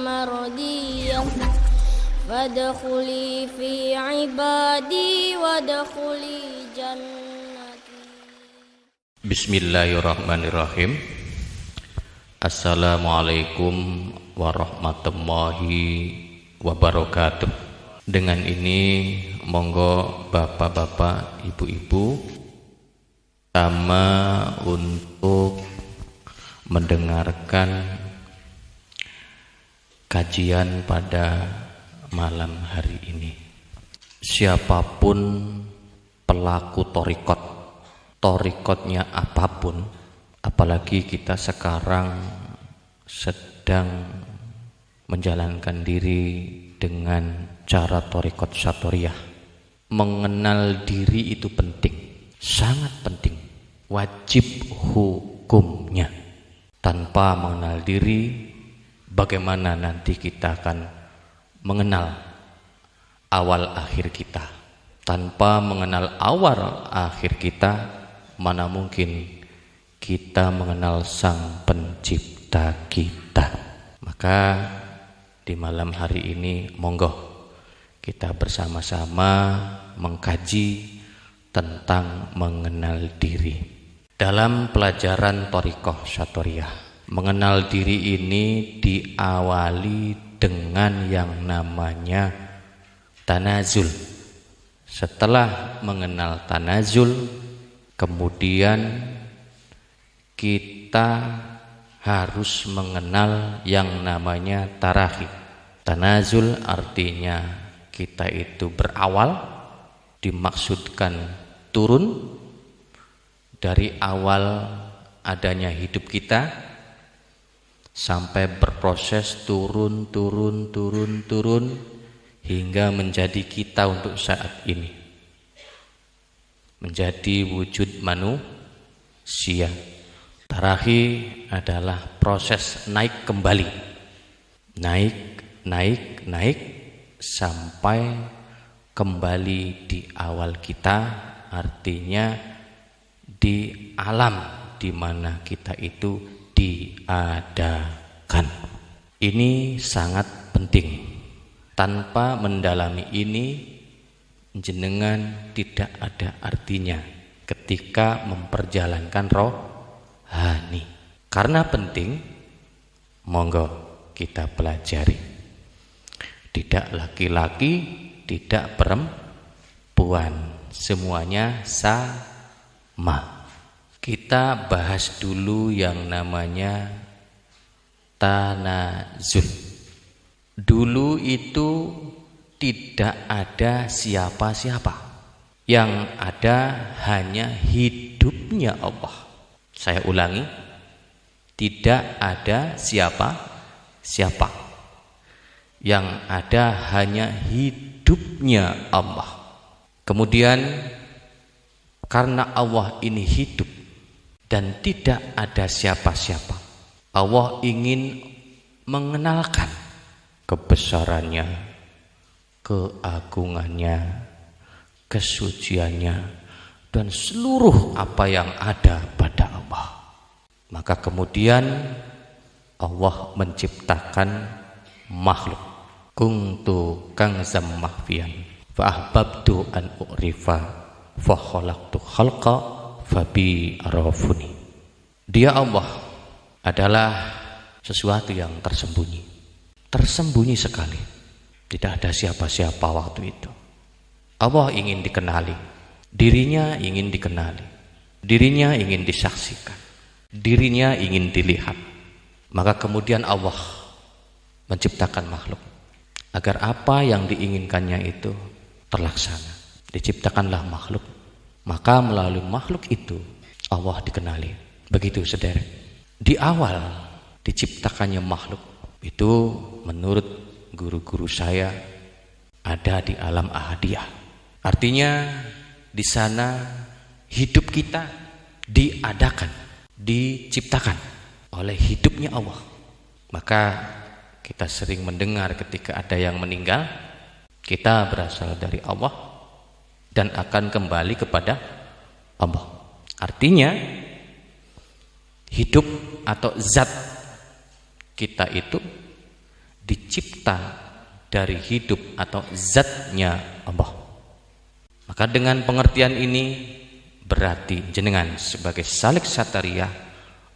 mardiyah fadkhuli fi ibadi wadkhuli jannati. Bismillahirrahmanirrahim. Assalamualaikum warahmatullahi wabarakatuh. Dengan ini monggo bapak-bapak, ibu-ibu sama untuk mendengarkan kajian pada malam hari ini. Siapapun pelaku torikotnya apapun, apalagi kita sekarang sedang menjalankan diri dengan cara torikot syatoriyah. Mengenal diri itu penting, sangat penting, wajib hukumnya. Tanpa mengenal diri, bagaimana nanti kita akan mengenal awal akhir kita? Tanpa mengenal awal akhir kita, mana mungkin kita mengenal Sang Pencipta kita. Maka di malam hari ini monggo kita bersama-sama mengkaji tentang mengenal diri. Dalam pelajaran Thariqah Syatoriyah, mengenal diri ini diawali dengan yang namanya tanazul. Setelah mengenal tanazul, kemudian kita harus mengenal yang namanya tarahi. Tanazul artinya kita itu berawal, dimaksudkan turun dari awal adanya hidup kita sampai berproses turun hingga menjadi kita untuk saat ini, menjadi wujud manusia. Tarahi adalah proses naik kembali, naik sampai kembali di awal kita, artinya di alam di mana kita itu diadakan. Ini sangat penting. Tanpa mendalami ini, jenengan tidak ada artinya ketika memperjalankan rohani. Karena penting, monggo kita pelajari. Tidak laki-laki, tidak perempuan, semuanya sama. Kita bahas dulu yang namanya tanazul. Dulu itu tidak ada siapa-siapa, yang ada hanya hidupnya Allah. Saya ulangi, tidak ada siapa-siapa, yang ada hanya hidupnya Allah. Kemudian karena Allah ini hidup dan tidak ada siapa-siapa, Allah ingin mengenalkan kebesarannya, keagungannya, kesuciannya, dan seluruh apa yang ada pada Allah. Maka kemudian Allah menciptakan makhluk. Kuntu kanzam mahfiyan fa ahbabtu an u'rifa fa khalaqtu khalqa fa bi arafuni. Dia Allah adalah sesuatu yang tersembunyi sekali. Tidak ada siapa-siapa waktu itu. Allah ingin dikenali, dirinya ingin dikenali, dirinya ingin disaksikan, dirinya ingin dilihat. Maka kemudian Allah menciptakan makhluk agar apa yang diinginkannya itu terlaksana. Diciptakanlah makhluk, maka melalui makhluk itu Allah dikenali. Begitu saudara. Di awal diciptakannya makhluk itu menurut guru-guru saya ada di alam ahadiyah. Artinya di sana hidup kita diadakan, diciptakan oleh hidupnya Allah. Maka kita sering mendengar ketika ada yang meninggal, kita berasal dari Allah dan akan kembali kepada Allah. Artinya hidup atau zat kita itu dicipta dari hidup atau zatnya Allah. Maka dengan pengertian ini berarti jenengan sebagai Salik Satariyah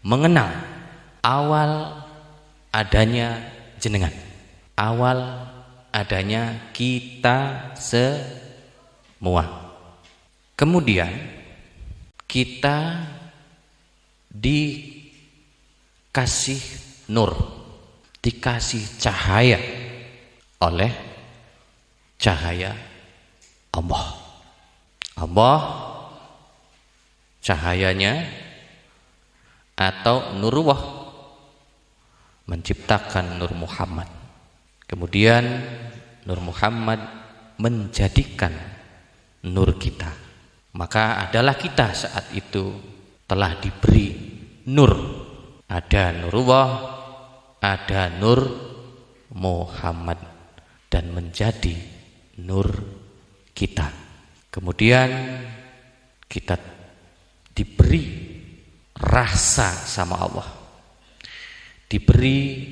mengenal awal adanya jenengan, awal adanya kita semua. Kemudian kita dikasih nur, dikasih cahaya oleh cahaya Allah. Allah cahayanya atau Nurullah menciptakan Nur Muhammad. Kemudian Nur Muhammad menjadikan nur kita. Maka adalah kita saat itu telah diberi nur. Ada Nurullah, ada Nur Muhammad, dan menjadi nur kita. Kemudian kita diberi rasa sama Allah, diberi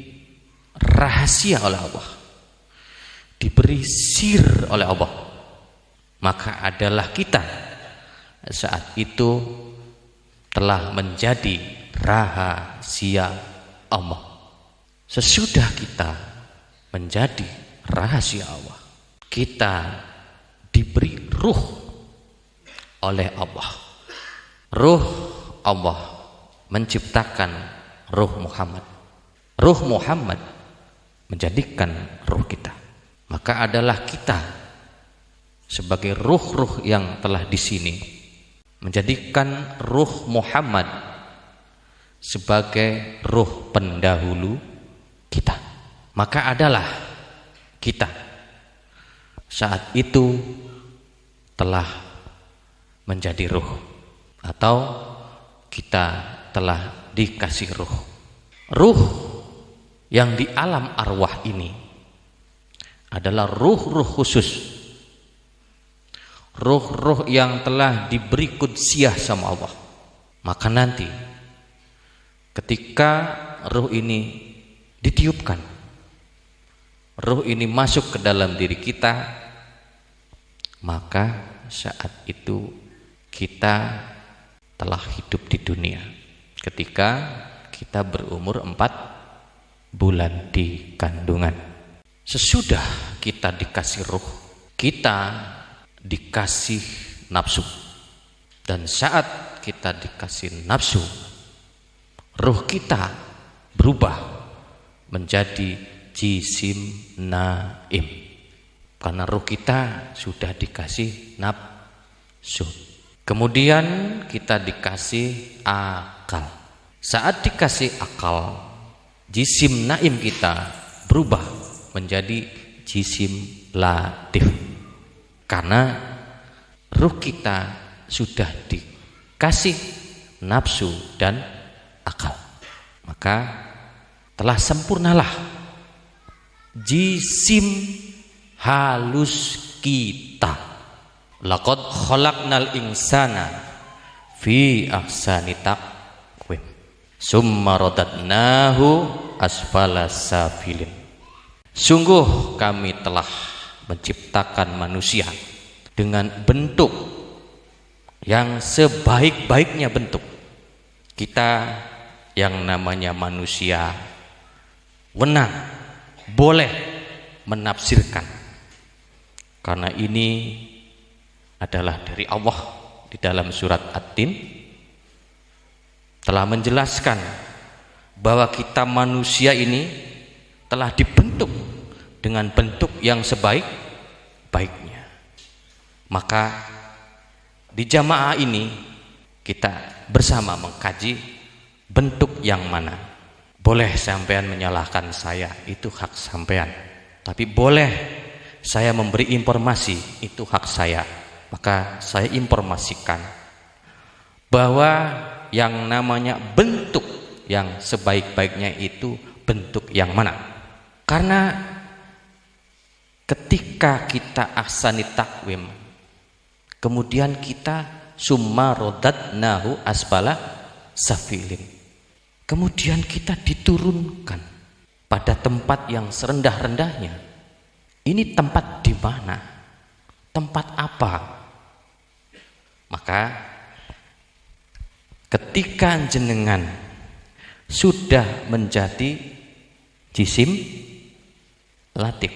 rahasia oleh Allah, diberi sir oleh Allah. Maka adalah kita saat itu telah menjadi rahasia Allah. Sesudah kita menjadi rahasia Allah, kita diberi ruh oleh Allah. Ruh Allah menciptakan ruh Muhammad. Ruh Muhammad menjadikan ruh kita. Maka adalah kita sebagai ruh-ruh yang telah di sini menjadikan ruh Muhammad sebagai ruh pendahulu kita. Maka adalah kita saat itu telah menjadi ruh, atau kita telah dikasih ruh. Ruh yang di alam arwah ini adalah ruh-ruh khusus, ruh-ruh yang telah diberi kudsiyah sama Allah. Maka nanti ketika ruh ini ditiupkan, ruh ini masuk ke dalam diri kita, maka saat itu kita telah hidup di dunia ketika kita berumur 4 bulan di kandungan. Sesudah kita dikasih ruh, kita dikasih nafsu. Dan saat kita dikasih nafsu, ruh kita berubah menjadi jisim naim. Karena ruh kita sudah dikasih nafsu. Kemudian kita dikasih akal. Saat dikasih akal, jisim naim kita berubah menjadi jisim latif. Karena ruh kita sudah dikasih nafsu dan akal. Maka telah sempurnalah jisim halus kita. Laqad khalaqnal insana fi ahsani taqwim summa radadnahu asfala safilin. Sungguh kami telah menciptakan manusia dengan bentuk yang sebaik-baiknya bentuk. Kita yang namanya manusia wenang boleh menafsirkan, karena ini adalah dari Allah. Di dalam surat At-Tin telah menjelaskan bahwa kita manusia ini telah dibentuk dengan bentuk yang sebaik-baiknya. Maka di jamaah ini kita bersama mengkaji bentuk yang mana. Boleh sampean menyalahkan saya, itu hak sampean. Tapi boleh saya memberi informasi, itu hak saya. Maka saya informasikan bahwa yang namanya bentuk yang sebaik-baiknya itu bentuk yang mana. Karena ketika kita ahsani takwim, kemudian kita summa rodadnahu asfala safilin, kemudian kita diturunkan pada tempat yang serendah-rendahnya. Ini tempat di mana? Tempat apa? Maka ketika jenengan sudah menjadi jisim latif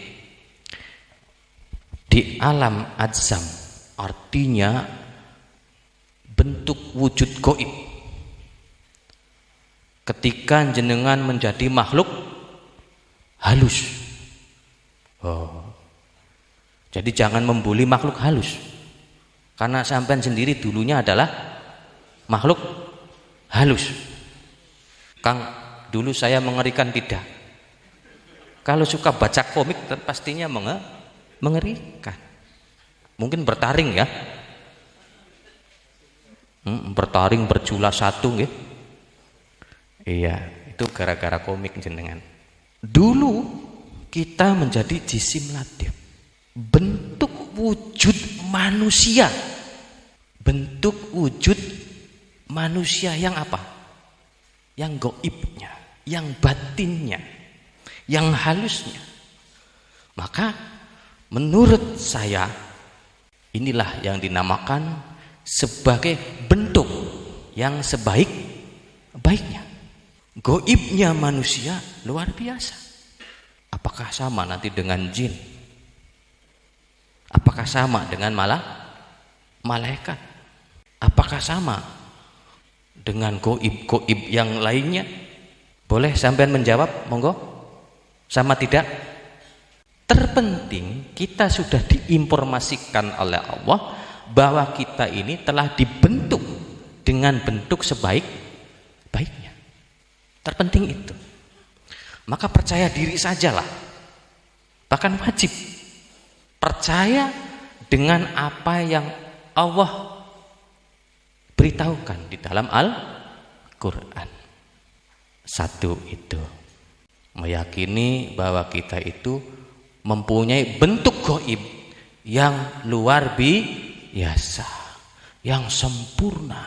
di alam adzam, artinya bentuk wujud gaib. Ketika jenengan menjadi makhluk halus. Jadi jangan membuli makhluk halus. Karena sampean sendiri dulunya adalah makhluk halus. Kang, dulu saya mengerikan tidak. Kalau suka baca komik pastinya mengerikan. Mungkin bertaring ya. Bertaring berjula satu nggih. Iya, itu gara-gara komik jenengan. Dulu kita menjadi jisim latif, bentuk wujud manusia, bentuk wujud manusia yang apa? Yang gaibnya, yang batinnya, yang halusnya. Maka menurut saya inilah yang dinamakan sebagai bentuk yang sebaik-baiknya. Gaibnya manusia luar biasa. Apakah sama nanti dengan jin? Apakah sama dengan malaikat? Apakah sama dengan gaib-gaib yang lainnya? Boleh sampean menjawab, monggo. Sama tidak? Terpenting kita sudah diinformasikan oleh Allah bahwa kita ini telah dibentuk dengan bentuk sebaik-baiknya. Terpenting itu. Maka percaya diri sajalah. Bahkan wajib percaya dengan apa yang Allah beritahukan di dalam Al-Quran. Satu itu, meyakini bahwa kita itu mempunyai bentuk gaib yang luar biasa, yang sempurna.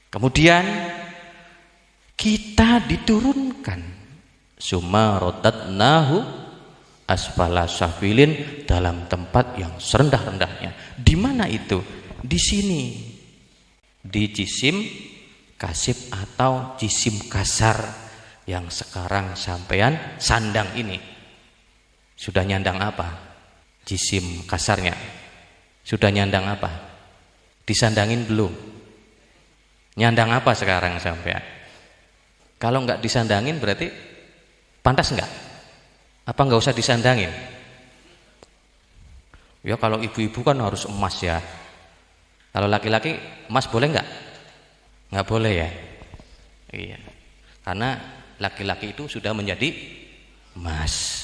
Kemudian kita diturunkan summa radatnahu asfala safilin, dalam tempat yang serendah-rendahnya. Di mana itu? Di sini, di jisim kasib atau jisim kasar yang sekarang sampean sandang ini. Sudah nyandang apa? Jisim kasarnya sudah nyandang apa? Disandangin belum? Nyandang apa sekarang sampean? Kalau nggak disandangin berarti pantas nggak? Apa nggak usah disandangin? Ya kalau ibu-ibu kan harus emas ya. Kalau laki-laki emas boleh nggak? Nggak boleh ya. Iya. Karena laki-laki itu sudah menjadi emas.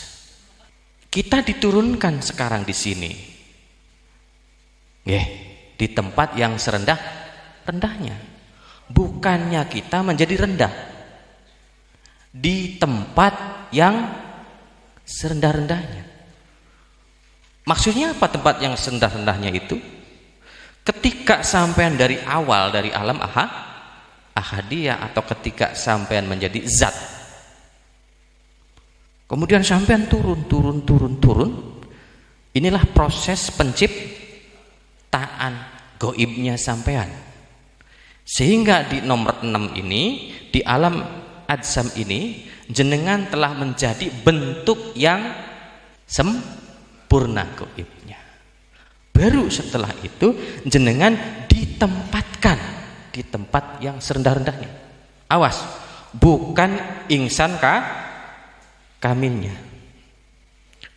Kita diturunkan sekarang di sini. Di tempat yang serendah-rendahnya. Bukannya kita menjadi rendah. Di tempat yang serendah-rendahnya. Maksudnya apa tempat yang serendah-rendahnya itu? Ketika sampean dari awal, dari alam ahadiyah, atau ketika sampean menjadi zat, kemudian sampean turun. Inilah proses penciptaan gaibnya sampean. Sehingga di nomor 6 ini, di alam adzam ini, jenengan telah menjadi bentuk yang sempurna gaibnya. Baru setelah itu jenengan ditempatkan di tempat yang serendah-rendahnya. Awas, bukan insan kamilnya,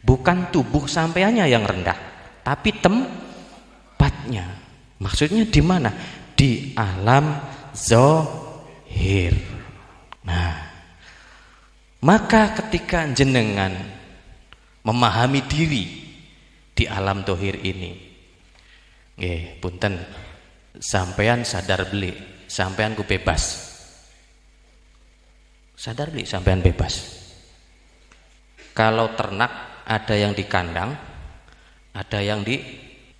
bukan tubuh sampeannya yang rendah, tapi tempatnya. Maksudnya di mana? Di alam zahir. Nah, maka ketika jenengan memahami diri di alam zahir ini, punten, sampean sadar beli, sampean ku bebas. Sadar beli, sampean bebas. Kalau ternak ada yang di kandang, ada yang di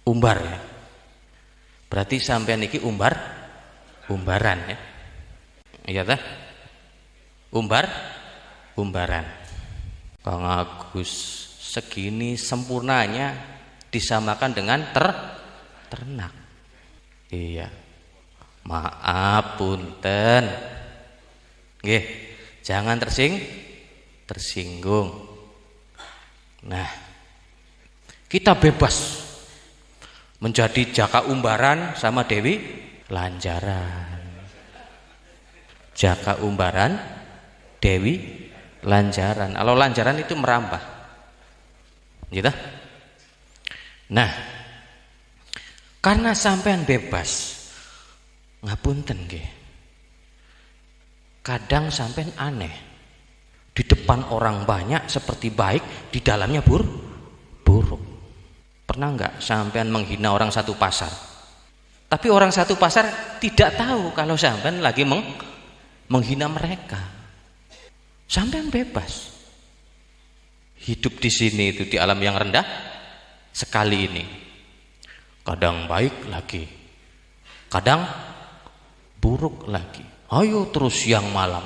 umbar ya. Berarti sampean iki umbaran ya. Iya tah? Umbaran. Kang Agus, segini sempurnanya disamakan dengan ternak. Iya. Maaf punten. Nggih, jangan tersinggung. Nah, kita bebas menjadi Jaka Umbaran sama Dewi Lanjaran. Jaka Umbaran, Dewi Lanjaran. Kalau Lanjaran itu merambah, gitu. Nah, karena sampean bebas, ngapunten nggih. Kadang sampean aneh. Di depan orang banyak seperti baik, di dalamnya buruk. Pernah nggak sampean menghina orang satu pasar? Tapi orang satu pasar tidak tahu kalau sampean lagi menghina mereka. Sampean bebas. Hidup di sini itu di alam yang rendah sekali ini. Kadang baik lagi, kadang buruk lagi. Ayo terus siang malam.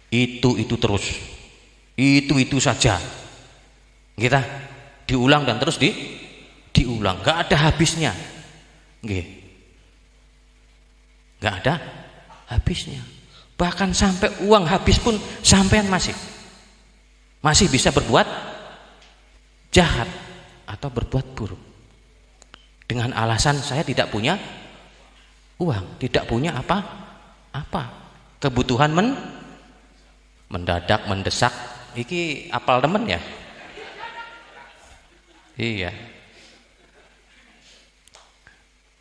Itu terus. Itu saja. Kita diulang dan terus diulang, nggak ada habisnya. Nggih. Nggak ada habisnya. Bahkan sampai uang habis pun sampean masih bisa berbuat jahat atau berbuat buruk. Dengan alasan saya tidak punya uang, tidak punya apa. Kebutuhan mendadak, mendesak. Iki apal temen ya? Iya.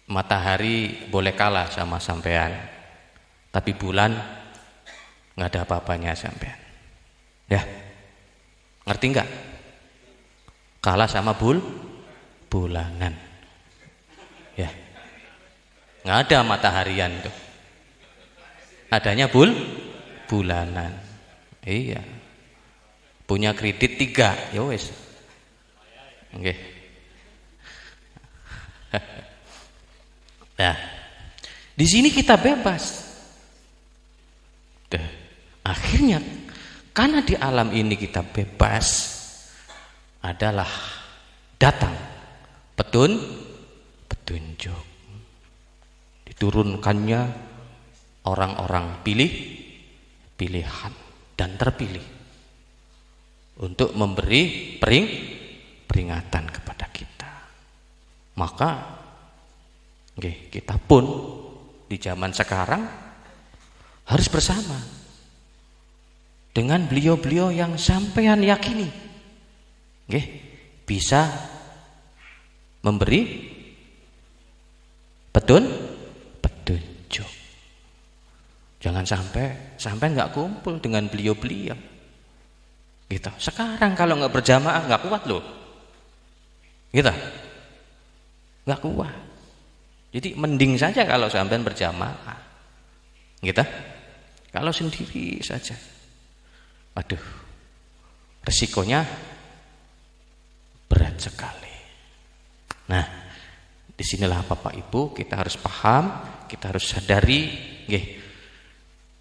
Matahari boleh kalah sama sampean, tapi bulan nggak ada apa-apanya sampean. Ya, ngerti nggak? Kalah sama bulanan. Ya, nggak ada mataharian tuh. Adanya bulanan. Iya. Punya kredit 3, ya wes. Oke. Nah, di sini kita bebas. Akhirnya, karena di alam ini kita bebas, adalah datang petunjuk. Diturunkannya orang-orang pilihan dan terpilih untuk memberi peringatan kepada kita. Maka kita pun di zaman sekarang harus bersama dengan beliau-beliau yang sampean yakini bisa memberi petunjuk. Jangan sampai nggak kumpul dengan beliau-beliau. Gitu. Sekarang kalau nggak berjamaah nggak kuat loh. Gitu. Nggak kuat. Jadi mending saja kalau sampean berjamaah. Gitu. Kalau sendiri saja. Aduh. Resikonya berat sekali. Nah, disinilah Bapak Ibu kita harus paham, kita harus sadari,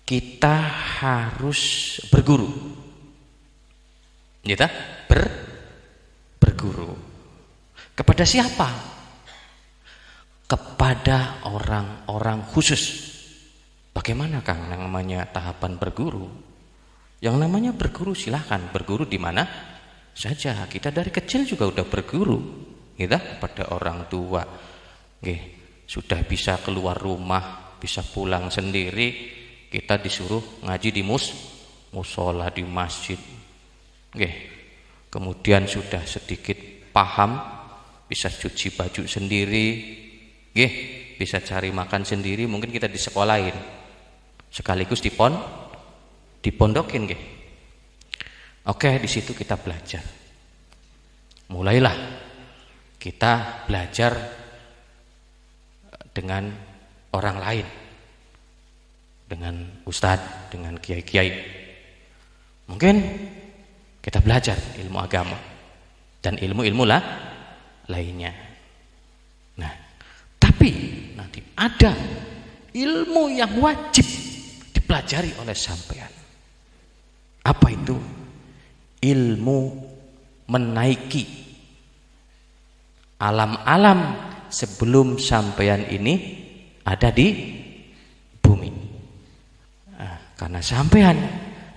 kita harus berguru. Gitu? Berguru. Kepada siapa? Kepada orang-orang khusus. Bagaimana Kang namanya tahapan berguru? Yang namanya berguru silahkan berguru di mana saja. Kita dari kecil juga udah berguru, gitu, pada orang tua. Sudah bisa keluar rumah, bisa pulang sendiri. Kita disuruh ngaji di musola, di masjid. Kemudian sudah sedikit paham, bisa cuci baju sendiri. Bisa cari makan sendiri, mungkin kita disekolahin sekaligus dipondokin. Oke, di situ kita belajar. Mulailah kita belajar dengan orang lain, dengan ustadz, dengan kiai-kiai. Mungkin kita belajar ilmu agama dan ilmu-ilmu lainnya. Nah, tapi nanti ada ilmu yang wajib dipelajari oleh sampean. Apa itu? ilmu menaiki alam-alam sebelum sampean ini ada di bumi. Karena sampean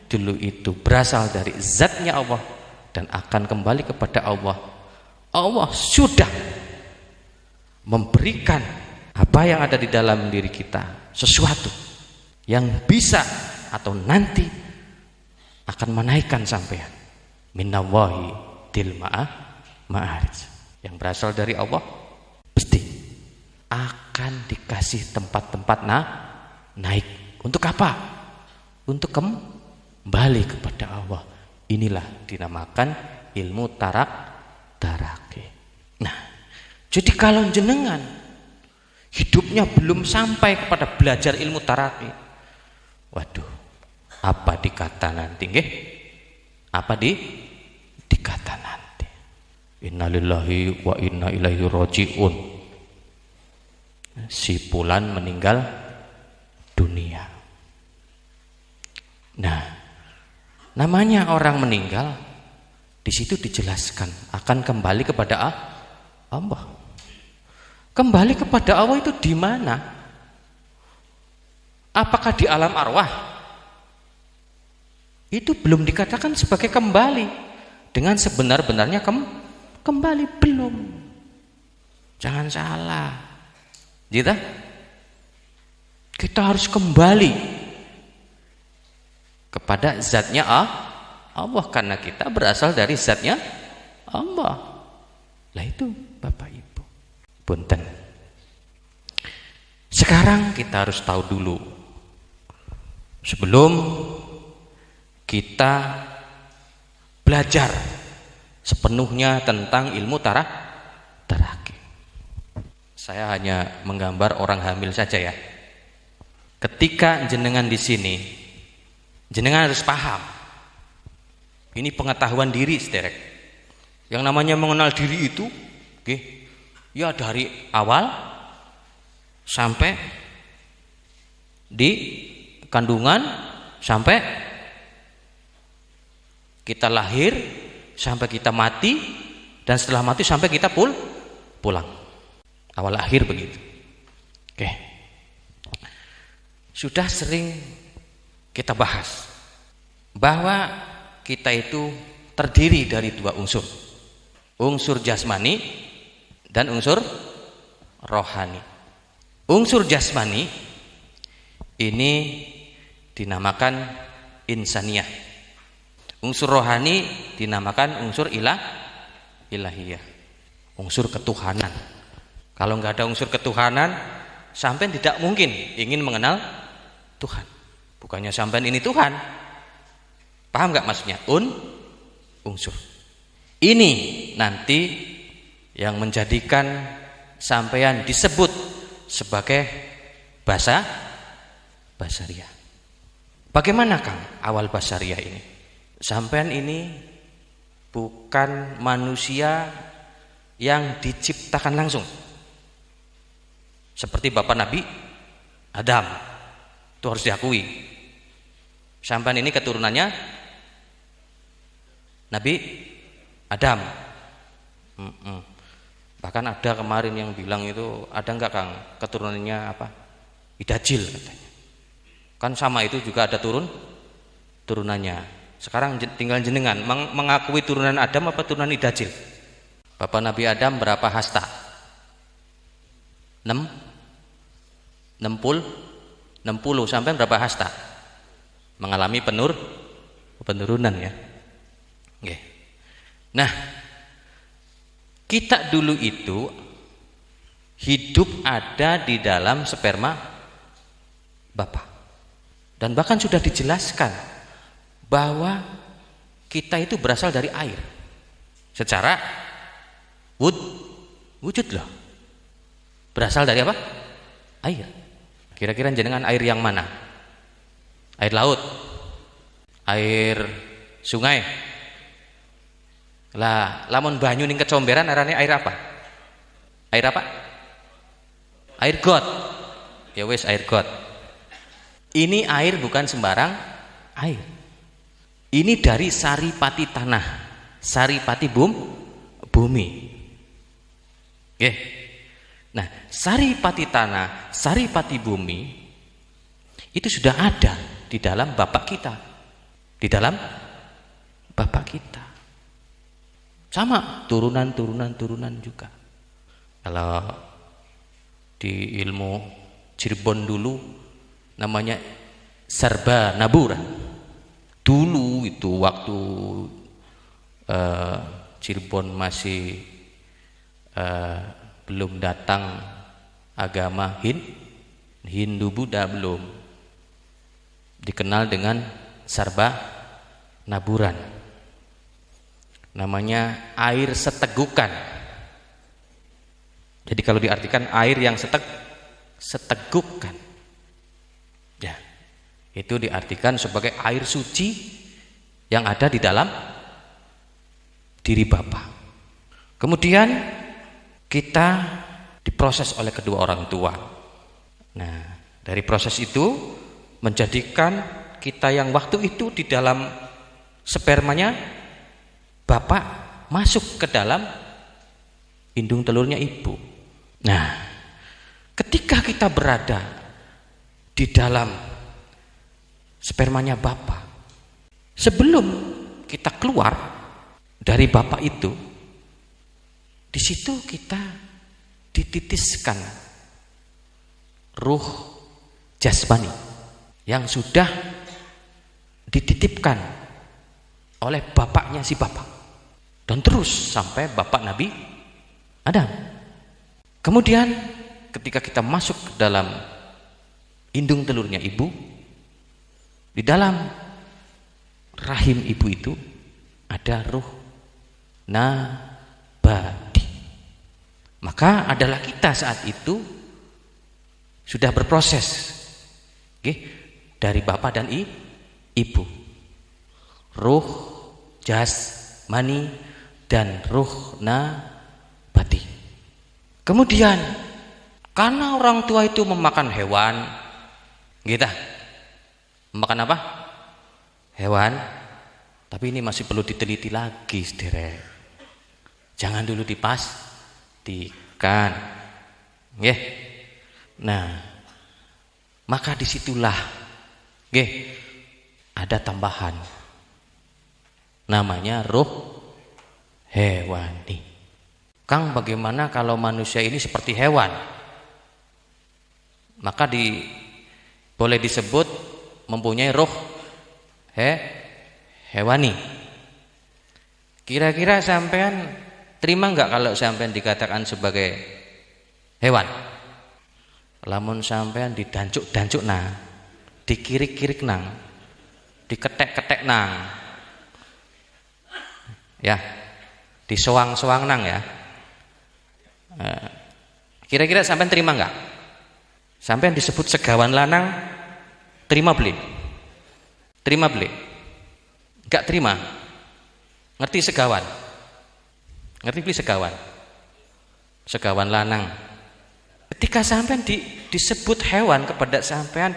dulu itu berasal dari zatnya Allah dan akan kembali kepada Allah. Allah sudah memberikan apa yang ada di dalam diri kita, sesuatu yang bisa atau nanti akan menaikkan sampean minallahi til ma'arij, yang berasal dari Allah pasti akan dikasih tempat-tempat naik. Untuk apa? Untuk kembali kepada Allah. Inilah dinamakan ilmu taraki. Nah, jadi kalau jenengan hidupnya belum sampai kepada belajar ilmu taraki, waduh, apa dikata nanti nggih? Apa dikata nanti? Innalillahi wa inna ilaihi rajiun. Si fulan meninggal dunia. Nah, namanya orang meninggal di situ dijelaskan akan kembali kepada Allah. Kembali kepada Allah itu di mana? Apakah di alam arwah? Itu belum dikatakan sebagai kembali dengan sebenar-benarnya kembali, belum. Jangan salah. Gitu? Kita harus kembali kepada zatnya Allah, karena kita berasal dari zatnya Allah. Lah itu Bapak Ibu. Punten. Sekarang kita harus tahu dulu, sebelum kita belajar sepenuhnya tentang ilmu taraki. Saya hanya menggambar orang hamil saja ya. Ketika jenengan di sini, jenengan harus paham. Ini pengetahuan diri, sederek. Yang namanya mengenal diri itu, ya dari awal sampai di kandungan, sampai kita lahir, sampai kita mati, dan setelah mati sampai kita pulang. Awal akhir begitu. Sudah sering kita bahas bahwa kita itu terdiri dari dua unsur. Unsur jasmani dan unsur rohani. Unsur jasmani ini dinamakan insaniyah. Unsur rohani dinamakan unsur ilahiyah. Unsur ketuhanan. Kalau nggak ada unsur ketuhanan, sampean tidak mungkin ingin mengenal Tuhan. Bukannya sampean ini Tuhan. Paham nggak maksudnya? Unsur. Ini nanti yang menjadikan sampean disebut sebagai basariyah. Bagaimana Kang awal basariyah ini? Sampean ini bukan manusia yang diciptakan langsung. Seperti Bapak Nabi Adam. Itu harus diakui. Sampean ini keturunannya Nabi Adam. Bahkan ada kemarin yang bilang itu, ada enggak Kang keturunannya apa? Idajil katanya. Kan sama itu juga ada turunannya. Sekarang tinggal jenengan mengakui turunan Adam apa turunan Idajil? Bapak Nabi Adam berapa hasta? 60 sampai berapa hasta? Mengalami penurunan ya. Oke. Nah, kita dulu itu hidup ada di dalam sperma Bapak. Dan bahkan sudah dijelaskan bahwa kita itu berasal dari air. Secara wujud loh. Berasal dari apa? Air. Kira-kira jenengan air yang mana? Air laut? Air sungai? Lah, lamun banyu ning kecomberan arane air apa? Air apa? Air got. Ya wis air got. Ini air bukan sembarang air. Ini dari saripati tanah, saripati bumi. Oke. Nah, saripati tanah, saripati bumi itu sudah ada di dalam bapak kita. Di dalam bapak kita. Sama turunan juga. Kalau di ilmu Cirebon dulu namanya Sarba Nabura. Dulu itu waktu Cirebon masih belum datang agama Hindu Buddha, belum dikenal dengan Sarba Naburan, namanya air setegukan. Jadi kalau diartikan air yang setegukan, ya, itu diartikan sebagai air suci yang ada di dalam diri Bapa. Kemudian kita diproses oleh kedua orang tua. Nah, dari proses itu menjadikan kita yang waktu itu di dalam spermanya bapak masuk ke dalam indung telurnya ibu. Nah, ketika kita berada di dalam spermanya bapak, sebelum kita keluar dari bapak itu, di situ kita dititiskan ruh jasmani yang sudah dititipkan oleh bapaknya si bapak, dan terus sampai bapak Nabi Adam. Kemudian ketika kita masuk ke dalam indung telurnya ibu, di dalam rahim ibu itu ada ruh nabati. Maka adalah kita saat itu sudah berproses, dari bapak dan ibu, ruh jasmani dan ruh nabati. Kemudian karena orang tua itu memakan hewan, kita memakan apa? Hewan. Tapi ini masih perlu diteliti lagi, saudara. Jangan dulu dipastikan, ya. Nah, maka disitulah, ada tambahan, namanya ruh hewani. Kang, bagaimana kalau manusia ini seperti hewan? Maka boleh disebut mempunyai ruh hewani. Kira-kira sampean terima enggak kalau sampean dikatakan sebagai hewan? Lamun sampean didancuk-dancuk nang, dikirik-kirik nang, diketek-ketek nang, ya, disoang-soang nang, ya. Kira-kira sampean terima enggak? Sampean disebut segawan lanang, terima beli? Terima beli? Enggak terima? Ngerti segawan? Ngerti beli segawan? Segawan lanang. Ketika sampean disebut hewan kepada sampean,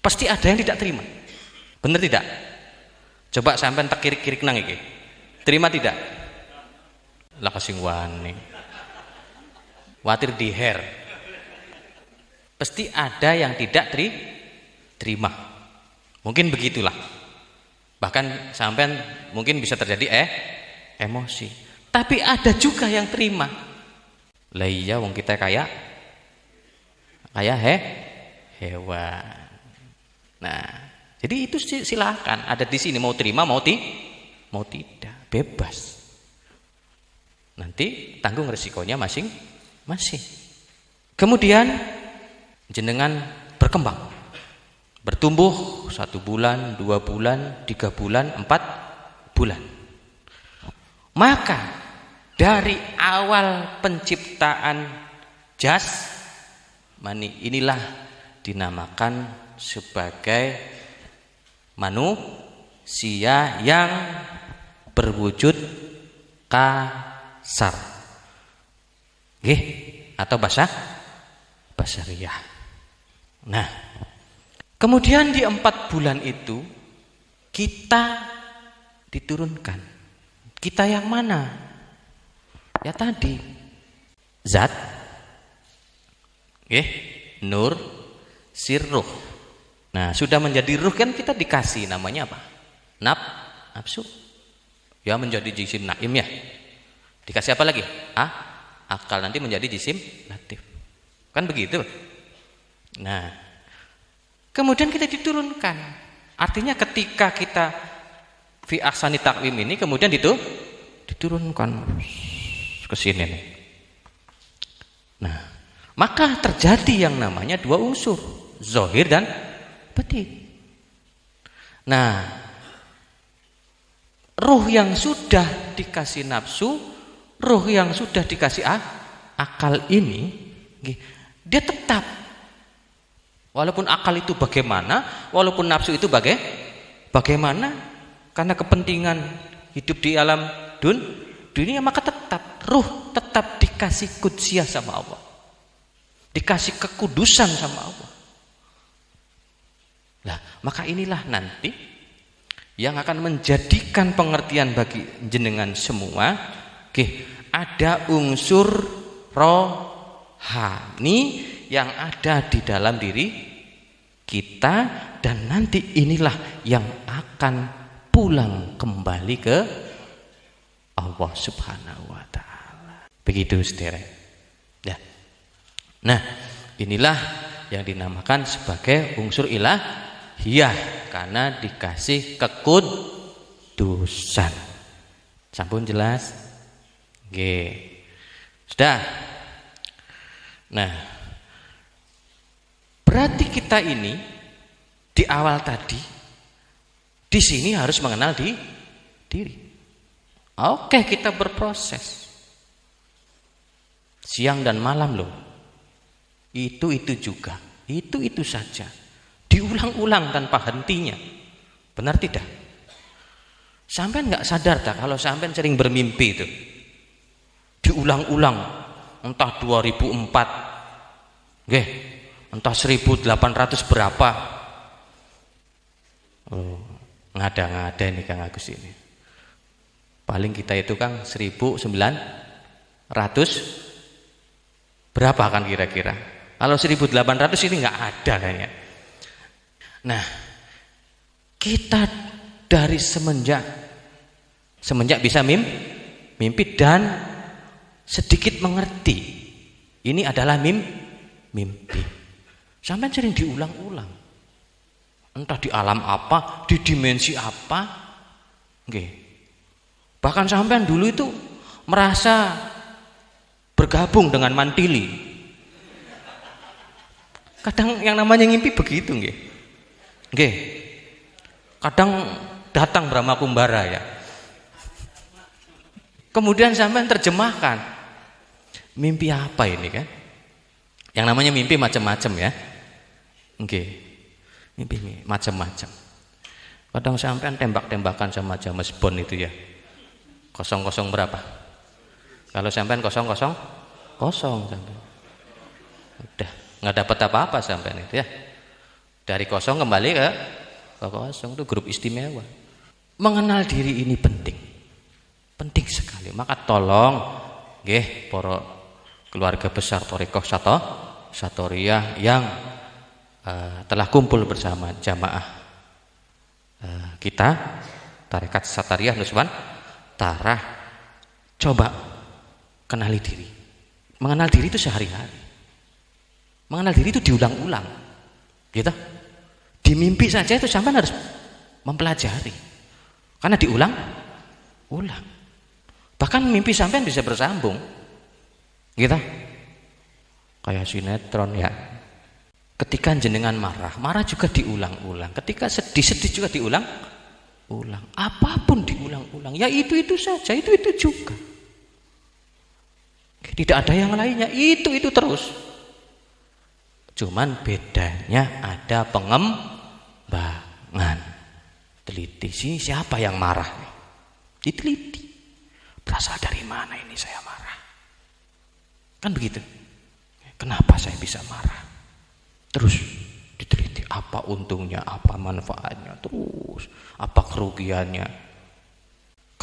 pasti ada yang tidak terima. Benar tidak? Coba sampean tak kirik-kirik nang iki. Terima tidak? Lah kasing wani. Watir diher. Pasti ada yang tidak terima. Mungkin begitulah. Bahkan sampean mungkin bisa terjadi emosi. Tapi ada juga yang terima. Lah iya wong kita kayak hewan. Nah, jadi itu silakan, ada di sini, mau terima mau tidak, bebas. Nanti tanggung resikonya masing-masing. Kemudian jenengan berkembang, bertumbuh 1 bulan, 2 bulan, 3 bulan, 4 bulan. Maka dari awal penciptaan jasmani inilah dinamakan sebagai manusia yang berwujud kasar, atau basariyah. Nah, kemudian di 4 bulan itu kita diturunkan. Kita yang mana? Ya tadi zat, nur, sirruh. Nah, sudah menjadi ruh kan kita dikasih namanya apa? Nafsu. Ya menjadi jisim naim ya. Dikasih apa lagi? Akal, nanti menjadi jisim latif. Kan begitu? Nah, kemudian kita diturunkan. Artinya ketika kita fi ahsani taqwim ini kemudian diturunkan ke sini nih. Nah, maka terjadi yang namanya dua unsur, zahir dan batin. Nah, ruh yang sudah dikasih nafsu, ruh yang sudah dikasih akal ini, dia tetap. Walaupun akal itu bagaimana, walaupun nafsu itu bagaimana, karena kepentingan hidup di alam dunia, maka tetap ruh tetap dikasih kudsiyah sama Allah, dikasih kekudusan sama Allah. Nah, maka inilah nanti yang akan menjadikan pengertian bagi jenengan semua. Ada unsur rohani yang ada di dalam diri kita, dan nanti inilah yang akan pulang kembali ke Allah Subhanahu wa taala. Begitu saudara. Ya. Nah, inilah yang dinamakan sebagai unsur ilahiyah karena dikasih kekudusan. Sampun jelas? Sudah. Nah, berarti kita ini di awal tadi di sini harus mengenal diri. Oke, kita berproses siang dan malam loh. Itu juga, itu saja, diulang-ulang tanpa hentinya. Benar tidak? Sampean nggak sadar tak kalau sampean sering bermimpi itu diulang-ulang, entah 2004, entah 1800 berapa. Ngada-ngada ini Kang Agus ini. Paling kita itu Kang 1900 berapa kan kira-kira? Kalau 1800 ini nggak ada kayaknya. Nah, kita dari semenjak bisa mimpi dan sedikit mengerti ini adalah mimpi. Sampai sering diulang-ulang. Entah di alam apa, di dimensi apa. Bahkan sampean dulu itu merasa bergabung dengan Mantili. Kadang yang namanya ngimpi begitu kadang datang Brahma Kumbara ya. Kemudian sampean terjemahkan. Mimpi apa ini kan? Yang namanya mimpi macam-macam ya. Mimpi macam-macam. Kadang sampean tembak-tembakan sama James Bond itu ya. 00 berapa? Kalau sampean 000 sampean. Udah nggak dapat apa-apa sampean itu ya. Dari 0 kembali ke 0 itu grup istimewa. Mengenal diri ini penting sekali. Maka tolong para keluarga besar Thariqah Satoriyah yang telah kumpul bersama jamaah kita Tarekat Satoriyah Nusantara, coba kenali diri. Mengenal diri itu sehari-hari. Mengenal diri itu diulang-ulang. Gitu. Di mimpi saja itu sampai harus mempelajari. Karena diulang-ulang. Bahkan mimpi sampean bisa bersambung. Gitu. Kayak sinetron ya. Ketika jenengan marah juga diulang-ulang. Ketika sedih juga diulang-ulang. Apapun diulang-ulang. Ya itu saja, itu juga. Tidak ada yang lainnya, itu terus. Cuman bedanya ada pengembangan. Teliti sih siapa yang marah? Diteliti. Berasal dari mana ini saya marah? Kan begitu. Kenapa saya bisa marah? Terus diteliti apa untungnya, apa manfaatnya, terus apa kerugiannya.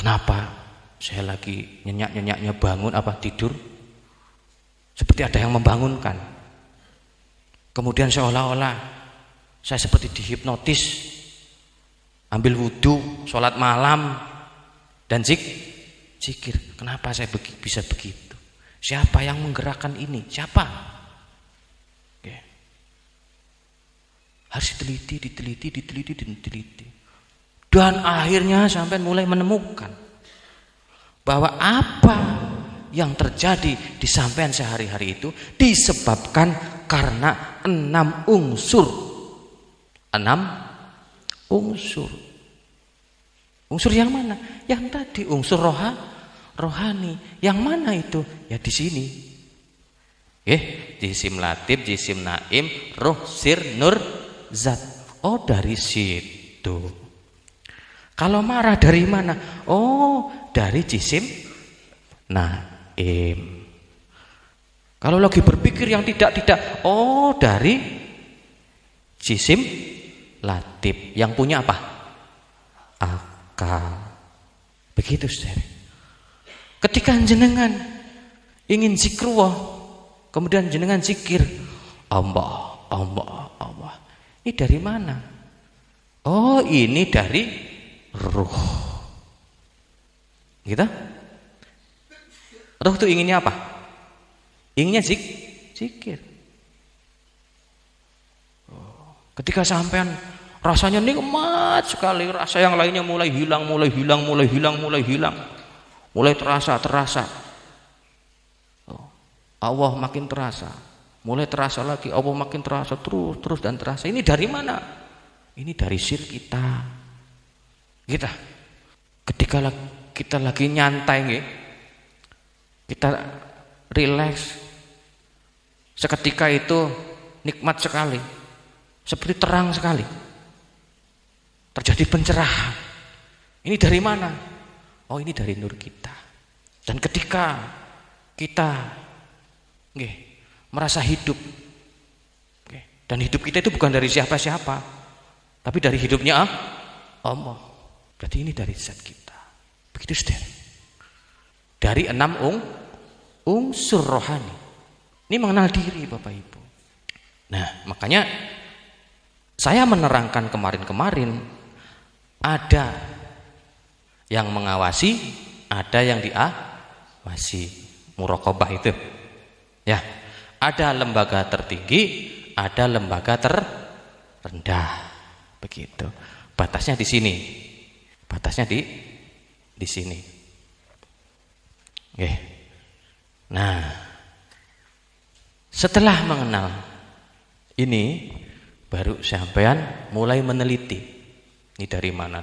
Kenapa saya lagi nyenyak-nyenyaknya bangun tidur? Seperti ada yang membangunkan. Kemudian seolah-olah saya seperti dihipnotis. Ambil wudhu, sholat malam, dan zikir. Kenapa saya bisa begitu? Siapa yang menggerakkan ini? Siapa? Oke. Harus diteliti. Dan akhirnya sampai mulai menemukan bahwa apa yang terjadi di sampean sehari-hari itu disebabkan karena 6 unsur. 6 unsur. Unsur yang mana? Yang tadi unsur rohani. Yang mana itu? Ya di sini. Jisim latif, jisim naim, roh, sir, nur, zat. Oh, dari situ. Kalau marah dari mana? Oh, dari jisim naim. Kalau lagi berpikir yang tidak, oh, dari jisim latif. Yang punya apa? Akal. Begitu, saudara. Ketika jenengan ingin zikrullah, kemudian jenengan zikir Allah. Ini dari mana? Oh, ini dari ruh. Gitu? Ruh itu inginnya apa? Inginnya zikir. Ketika sampean rasanya nikmat sekali, rasa yang lainnya mulai hilang, mulai terasa. Allah makin terasa, mulai terasa lagi, Allah makin terasa, terus dan terasa. Ini dari mana? Ini dari sir kita. Ketika kita lagi nyantai, kita rileks, seketika itu nikmat sekali, seperti terang sekali, terjadi pencerahan. Ini dari mana? Oh, ini dari nur kita. Dan ketika kita merasa hidup, dan hidup kita itu bukan dari siapa-siapa, tapi dari hidupnya Allah. Berarti ini dari zat kita. Begitu, saudara. Dari 6 unsur rohani. Ini mengenal diri, Bapak Ibu. Nah, makanya saya menerangkan kemarin ada yang mengawasi, ada yang diawasi. Muraqabah itu. Ya, ada lembaga tertinggi, ada lembaga terendah. Begitu. Batasnya di sini. Batasnya di sini. Oke. Nah, setelah mengenal ini, baru sampean mulai meneliti. Ini dari mana?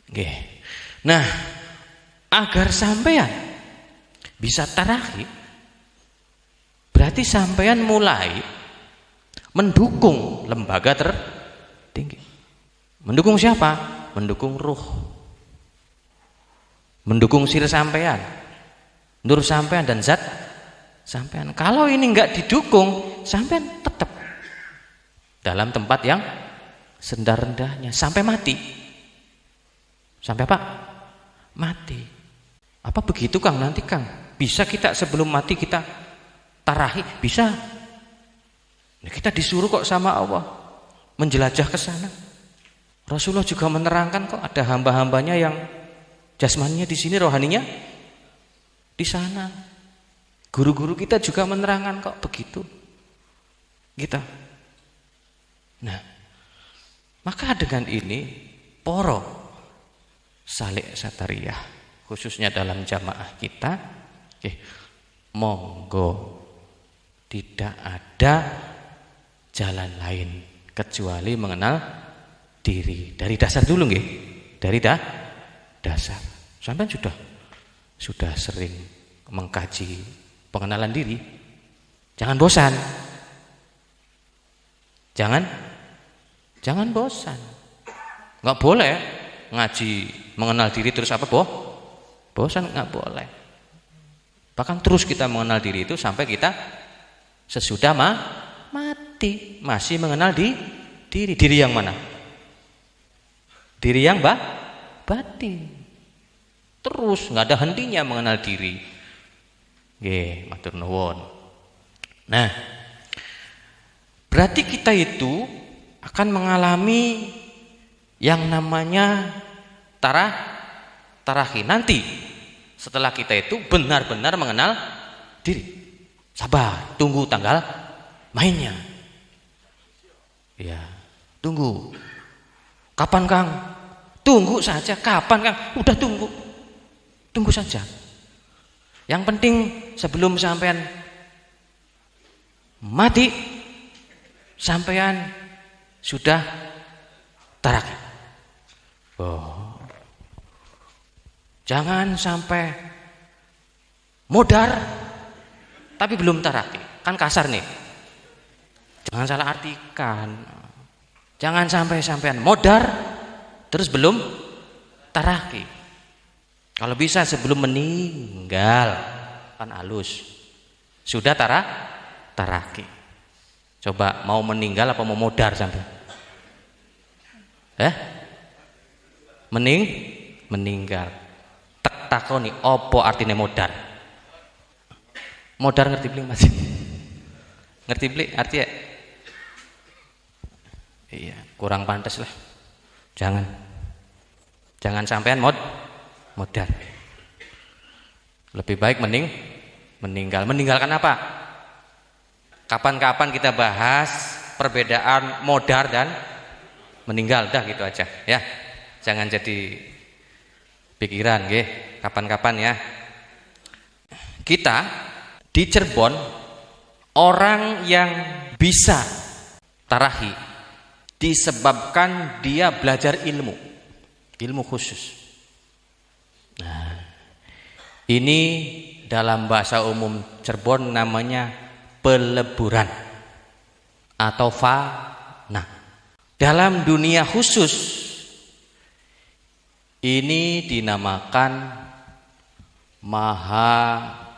Oke. Nah, agar sampean bisa tarahi, berarti sampean mulai mendukung lembaga tertinggi. Mendukung siapa? Mendukung ruh. Mendukung sir sampean, nur sampean dan zat sampean. Kalau ini enggak didukung, sampean tetap dalam tempat yang serendah-rendahnya sampai mati. Sampai apa? Mati. Apa begitu, Kang? Nanti, Kang, bisa kita sebelum mati kita tarahi? Bisa. Kita disuruh kok sama Allah menjelajah ke sana. Rasulullah juga menerangkan kok ada hamba-hambanya yang jasmaninya di sini, rohaninya di sana. Guru-guru kita juga menerangkan kok begitu. Nah, maka dengan ini poro salik satariyah, khususnya dalam jamaah kita, monggo tidak ada jalan lain kecuali mengenal diri. Dari dasar dulu nggih. Dari dasar. Sampai sudah sering mengkaji pengenalan diri. Jangan bosan. Jangan bosan. Enggak boleh ngaji mengenal diri terus bosan, enggak boleh. Bahkan terus kita mengenal diri itu sampai kita sesudah mati masih mengenal diri. Diri yang mana? Diri yang batin. Terus nggak ada hentinya mengenal diri. Nggih, matur nuwun. Nah, berarti kita itu akan mengalami yang namanya tarahi nanti setelah kita itu benar-benar mengenal diri. Sabar, tunggu tanggal mainnya. Ya, tunggu. Kapan Kang? Tunggu saja. Kapan Kang? Udah tunggu. Tunggu saja. Yang penting sebelum sampean mati, sampean sudah tarahi. Oh. Jangan sampai modar tapi belum tarahi. Kan kasar nih. Jangan salah artikan. Jangan sampai sampean modar terus belum tarahi. Kalau bisa sebelum meninggal kan halus. Sudah tarahi. Coba mau meninggal apa mau modar sampean? Meninggal. Tak takoni opo artinya modar? Modar ngerti beli Mas? Ngerti beli artinya? Iya, kurang pantas lah. Jangan sampean modar. Lebih baik meninggal. Meninggalkan apa? Kapan-kapan kita bahas perbedaan modar dan meninggal, dah gitu aja ya. Jangan jadi pikiran nggih, kapan-kapan ya. Kita di Cirebon orang yang bisa tarahi disebabkan dia belajar ilmu khusus. Nah, ini dalam bahasa umum Cirebon namanya peleburan atau fana. Dalam dunia khusus ini dinamakan Mahayakti.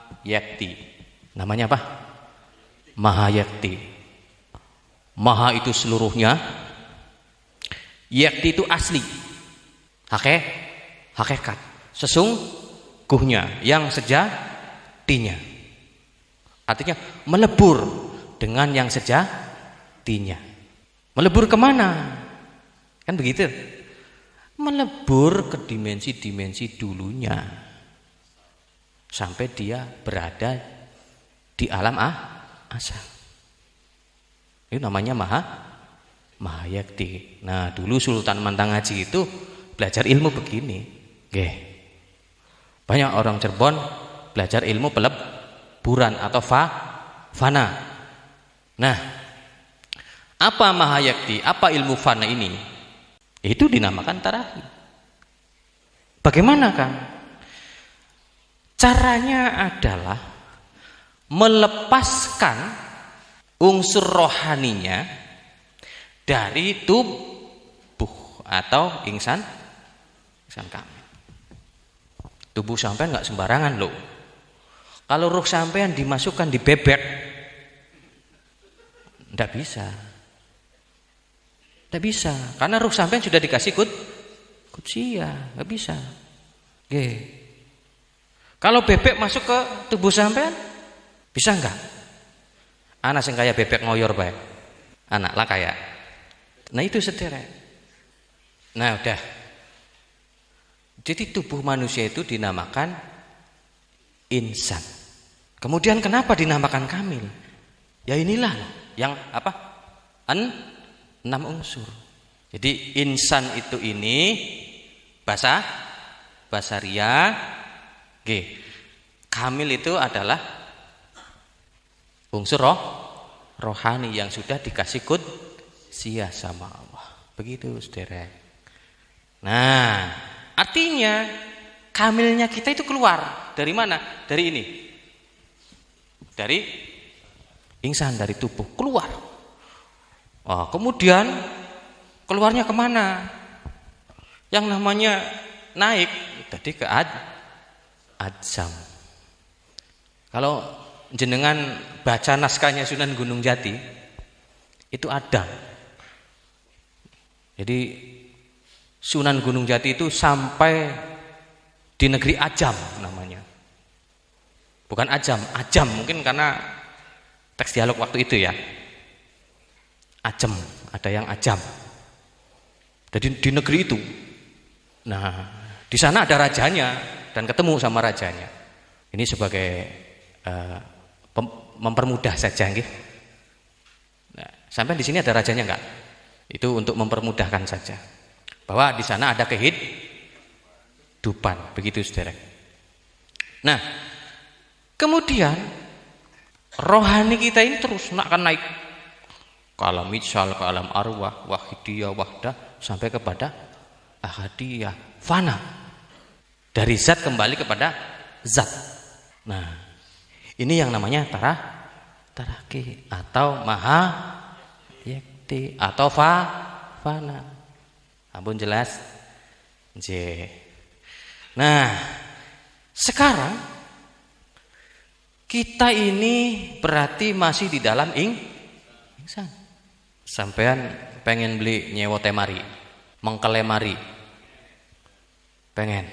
Namanya apa? Mahayakti. Maha itu seluruhnya, yakti itu asli, hakikat, sesungguhnya, yang sejatinya. Artinya melebur dengan yang sejatinya. Melebur kemana? Kan begitu. Melebur ke dimensi-dimensi dulunya sampai dia berada di alam asal. Itu namanya Mahayakti. Nah, dulu Sultan Mantangaji itu belajar ilmu begini. Oke. Banyak orang Cirebon belajar ilmu peleburan atau fana. Nah, apa Mahayakti? Apa ilmu fana ini? Itu dinamakan tarahi. Bagaimana, Kang? Caranya adalah melepaskan unsur rohaninya dari tubuh atau insan kami. Tubuh sampean nggak sembarangan loh. Kalau ruh sampean dimasukkan di bebek, nggak bisa. Nggak bisa, karena ruh sampean sudah dikasih kutsia, nggak bisa. Oke. Kalau bebek masuk ke tubuh sampean, bisa nggak? Anak sing kaya bebek ngoyor bae. Anak lah kaya. Nah itu sederek. Nah udah. Jadi tubuh manusia itu dinamakan insan. Kemudian kenapa dinamakan kamil? Ya inilah yang apa? 6 unsur. Jadi insan itu ini bahasa ria. Kamil itu adalah unsur rohani yang sudah dikasih kutsia sama Allah. Begitu saudara. Nah, artinya kamilnya kita itu keluar dari mana? Dari ini. Dari insan, dari tubuh keluar. Oh, kemudian keluarnya kemana? Yang namanya naik tadi ke adzam. Kalau jenengan baca naskahnya Sunan Gunung Jati itu ada. Jadi Sunan Gunung Jati itu sampai di negeri Ajam namanya. Bukan Ajam, Ajam mungkin karena teks dialog waktu itu ya. Ajam, ada yang Ajam. Jadi di negeri itu. Nah, di sana ada rajanya dan ketemu sama rajanya. Ini sebagai mempermudah saja nggih. Nah, sampai di sini ada rajanya enggak? Itu untuk mempermudahkan saja. Bahwa di sana ada kehidupan, begitu Saudara. Nah, kemudian rohani kita ini terus akan naik ke alam mitsal, ke alam arwah, wahidiyah, wahdah, sampai kepada ahadiyah, fana. Dari zat kembali kepada zat. Nah, ini yang namanya taraki atau maha yakti atau fana. Ampun jelas? J. Nah, sekarang kita ini berarti masih di dalam ingsan. Sampean pengen beli nyewa temari, mengkelemari, pengen?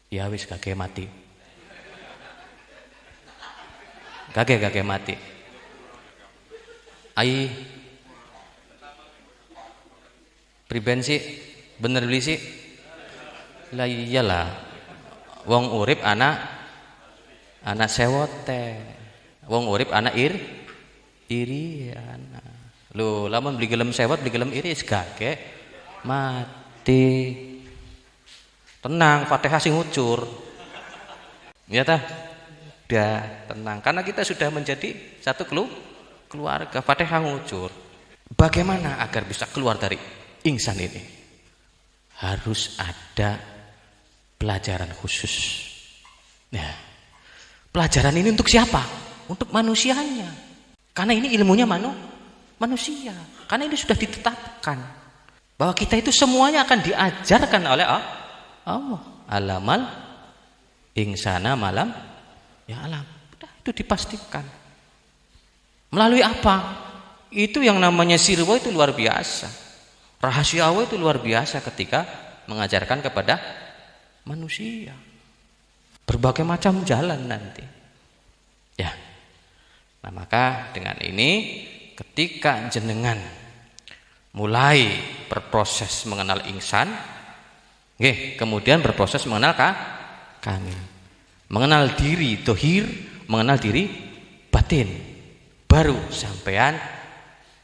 Ya wis kage mati. Kage mati. Ai priben sih bener beli sih. Lah iyalah. Wong urip anak sewote. Wong urip anak iri anak. Lho, lamun beli gelem sewot, beli gelem iri kage mati. Tenang, Fatihah sing ngucur. Ya tah? Udah tenang karena kita sudah menjadi satu keluarga. Fatihah ngucur. Bagaimana agar bisa keluar dari ingsan ini? Harus ada pelajaran khusus. Nah, pelajaran ini untuk siapa? Untuk manusianya. Karena ini ilmunya manusia. Karena ini sudah ditetapkan bahwa kita itu semuanya akan diajarkan oleh Allah. Alamal insana malam ya alam. Itu dipastikan. Melalui apa? Itu yang namanya sirwa itu luar biasa. Rahasia Allah itu luar biasa ketika mengajarkan kepada manusia. Berbagai macam jalan nanti. Ya. Nah, maka dengan ini ketika jenengan mulai berproses mengenal ingsan, kemudian berproses mengenal kami. Mengenal diri dohir, mengenal diri batin. Baru sampean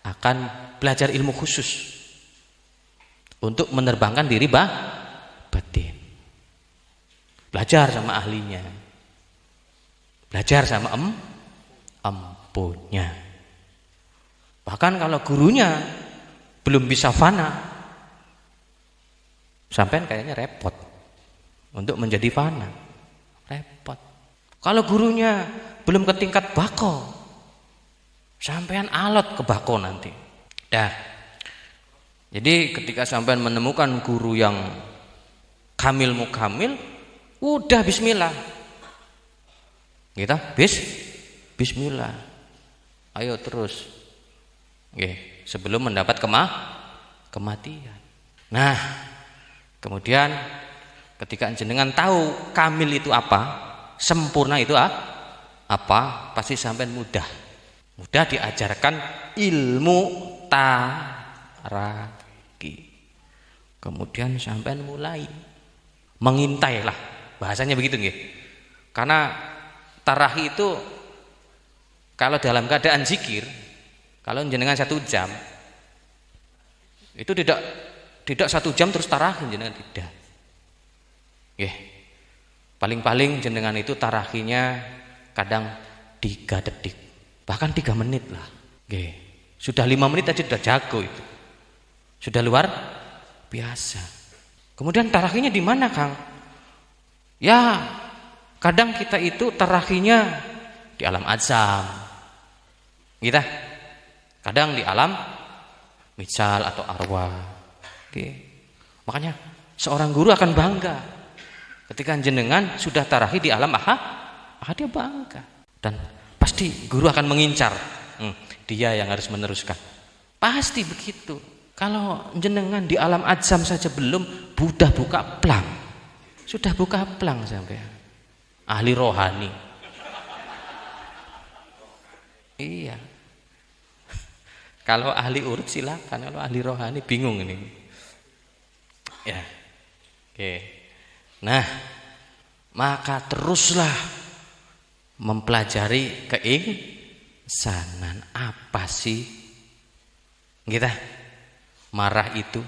akan belajar ilmu khusus untuk menerbangkan diri batin. Belajar sama ahlinya. Belajar sama empunya. Bahkan kalau gurunya belum bisa fana, sampean kayaknya repot untuk menjadi fana. Repot. Kalau gurunya belum ke tingkat bako, sampean alot ke bako nanti. Dah. Jadi ketika sampean menemukan guru yang kamil mukamil, udah bismillah. Kita bismillah. Ayo terus. Sebelum mendapat kematian. Nah, kemudian ketika jenengan tahu kamil itu apa, sempurna itu apa, pasti sampean mudah diajarkan ilmu taraki. Kemudian sampean mulai mengintai lah, bahasanya begitu nggih. Karena tarahi itu kalau dalam keadaan zikir, kalau jenengan 1 jam, itu tidak 1 jam terus tarahi jenengan, tidak. Paling-paling jenengan itu tarahinya kadang 3 detik, bahkan 3 menit lah. Sudah 5 menit aja sudah jago itu. Sudah luar biasa. Kemudian tarahinya di mana, Kang? Ya, kadang kita itu tarahinya di alam azam. Kita kadang di alam mitsal atau arwah. Makanya seorang guru akan bangga ketika jenengan sudah tarahi di alam dia bangga. Dan pasti guru akan mengincar, dia yang harus meneruskan. Pasti begitu. Kalau jenengan di alam ajam saja belum, Buddha buka plang. Sudah buka plang sampai. Ahli rohani. Iya. Kalau ahli urut silakan, kalau ahli rohani bingung ini. Ya. Oke. Nah, maka teruslah mempelajari keinsanan. Apa sih kita marah itu?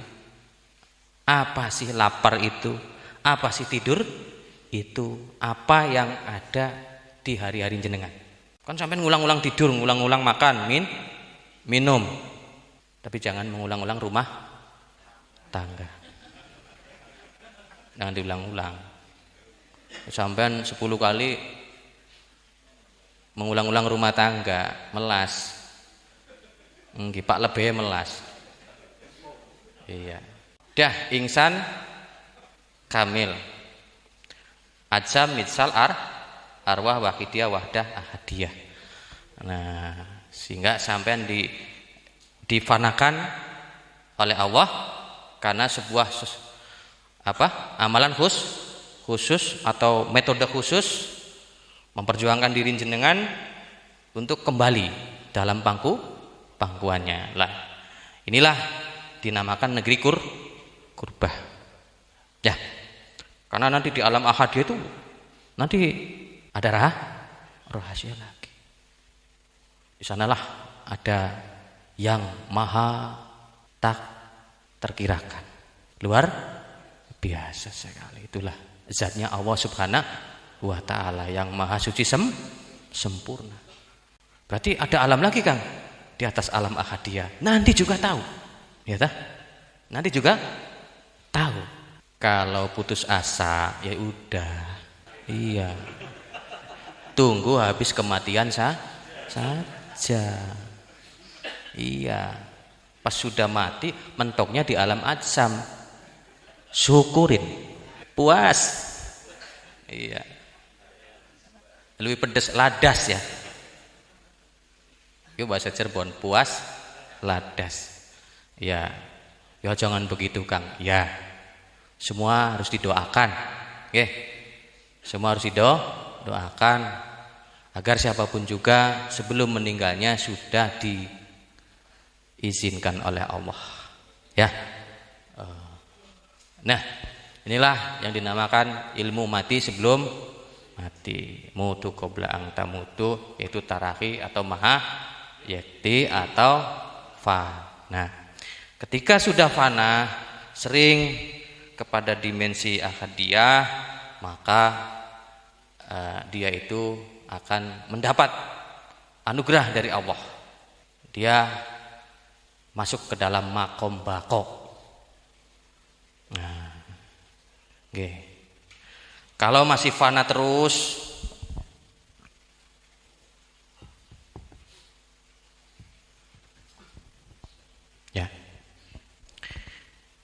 Apa sih lapar itu? Apa sih tidur itu? Apa yang ada di hari-hari jenengan? Kan sampai ngulang-ulang tidur, ngulang-ulang makan, minum. Tapi jangan mengulang-ulang rumah tangga. Jangan diulang-ulang. Sampai 10 kali mengulang-ulang rumah tangga, melas. Pak lebih melas. Iya. Dah ingsan kamil. Ajam mitsal arwah wahidiyah wahdah ahadiyah. Nah, sehingga sampean difanakan oleh Allah karena sebuah amalan khusus atau metode khusus memperjuangkan diri jenengan untuk kembali dalam pangkuannya. Lah, inilah dinamakan negeri kurbah. Ya. Karena nanti di alam ahadiyah itu nanti ada rahasia lagi. Di sanalah ada yang maha tak terkirakan. Luar biasa sekali. Itulah zatnya Allah Subhanahu wa ta'ala yang maha suci sempurna. Berarti ada alam lagi, Kang, di atas alam ahadiyah. Nanti juga tahu. Ya tah? Nanti juga tahu. Kalau putus asa, ya udah. Iya. Tunggu habis kematian saja. Iya. Pas sudah mati, mentoknya di alam ajam. Syukurin. Puas. Iya. Lebih pedes, ladas ya. Itu bahasa Cirebon, puas, ladas. Ya. Ya jangan begitu, Kang. Ya. Semua harus didoakan. Oke. Semua harus didoakan agar siapapun juga sebelum meninggalnya sudah diizinkan oleh Allah. Ya. Nah, inilah yang dinamakan ilmu mati sebelum mati. Mutu qabla ang tamutu, yaitu tarahi atau maha yakti atau fana. Ketika sudah fana, sering kepada dimensi ahadiyah, maka dia itu akan mendapat anugerah dari Allah. Dia masuk ke dalam makom bako. Nah, okay. Kalau masih fana terus, ya,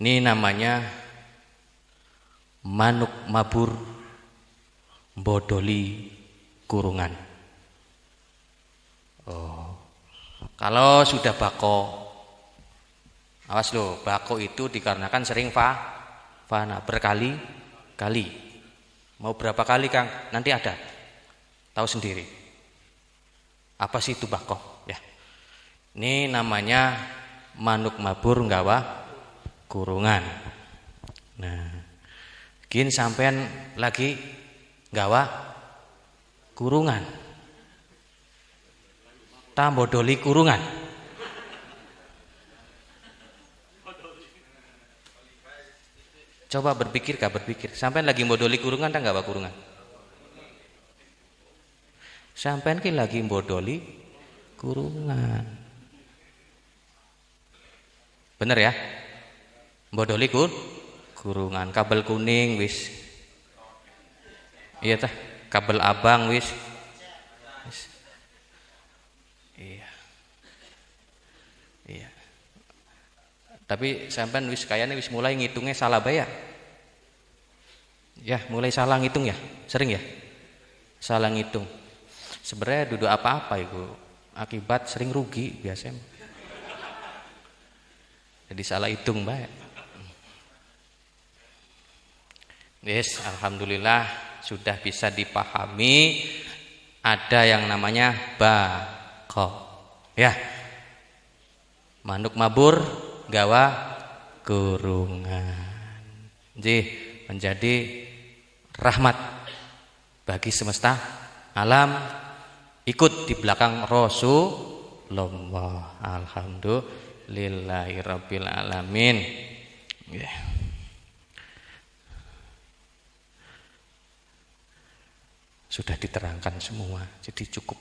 ini namanya manuk mabur bodoli kurungan. Oh, kalau sudah bako, awas loh, bako itu dikarenakan sering fana berkali-kali. Mau berapa kali, Kang? Nanti ada. Tahu sendiri. Apa sih itu bako? Ya. Ini namanya manuk mabur nggawa kurungan. Nah, gin sampean lagi nggawa kurungan. Tambodoli kurungan. Coba berpikir. Sampean lagi bodoli kurungan tak nggawa kurungan? Sampean ki lagi bodoli kurungan. Bener ya? Bodoli kurungan, kabel kuning wis. Iya tah, kabel abang wis. Iya. Tapi sampean wis kayaknya wis mulai ngitungnya salah bayar. Ya, mulai salah ngitung ya. Sering ya? Salah ngitung. Sebenarnya duduk apa-apa itu. Akibat sering rugi biasanya. Jadi salah hitung, Mbak. Yes, alhamdulillah sudah bisa dipahami ada yang namanya bako. Ya. Manuk mabur gawa kurungan. Jadi menjadi rahmat bagi semesta alam, ikut di belakang Rasulullah. Alhamdulillahirabbil alamin. Yeah. Sudah diterangkan semua, jadi cukup.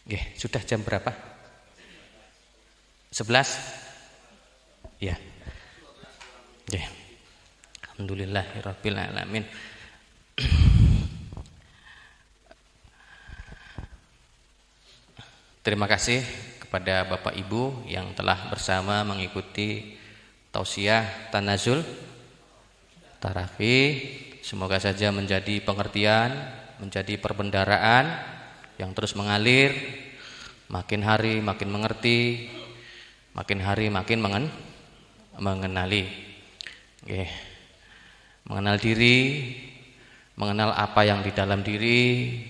Yeah. Sudah jam berapa? 11? Ya. Yeah. Alhamdulillahirabbil alamin. Terima kasih kepada Bapak Ibu yang telah bersama mengikuti tausiah tanazul tarawih. Semoga saja menjadi pengertian, menjadi perbendaharaan yang terus mengalir, makin hari makin mengerti, makin hari makin mengenali. Oke. Mengenal diri, mengenal apa yang di dalam diri,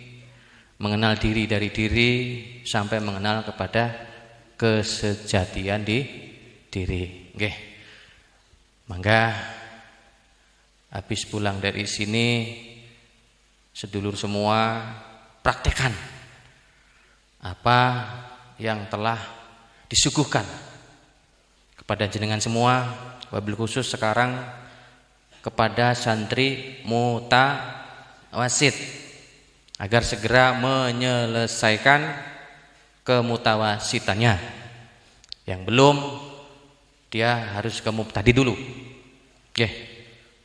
mengenal diri dari diri, sampai mengenal kepada kesejatian di diri. Nggih. Mangga habis pulang dari sini sedulur semua praktekkan apa yang telah disuguhkan kepada jenengan semua, wabil khusus sekarang kepada santri mutawasid agar segera menyelesaikan kemutawasitannya. Yang belum, dia harus ke mubtadi dulu. Oke,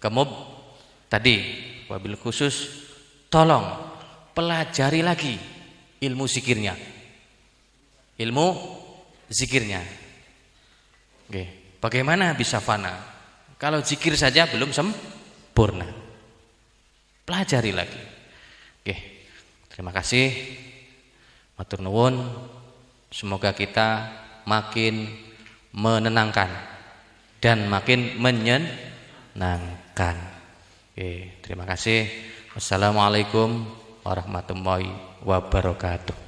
ke mubtadi. Wabil khusus tolong pelajari lagi ilmu zikirnya. Ilmu zikirnya. Oke, bagaimana bisa fana kalau zikir saja belum sempurna? Pelajari lagi. Oke, terima kasih. Matur nuwun. Semoga kita makin menenangkan dan makin menyenangkan. Oke, terima kasih. Wassalamualaikum warahmatullahi wabarakatuh.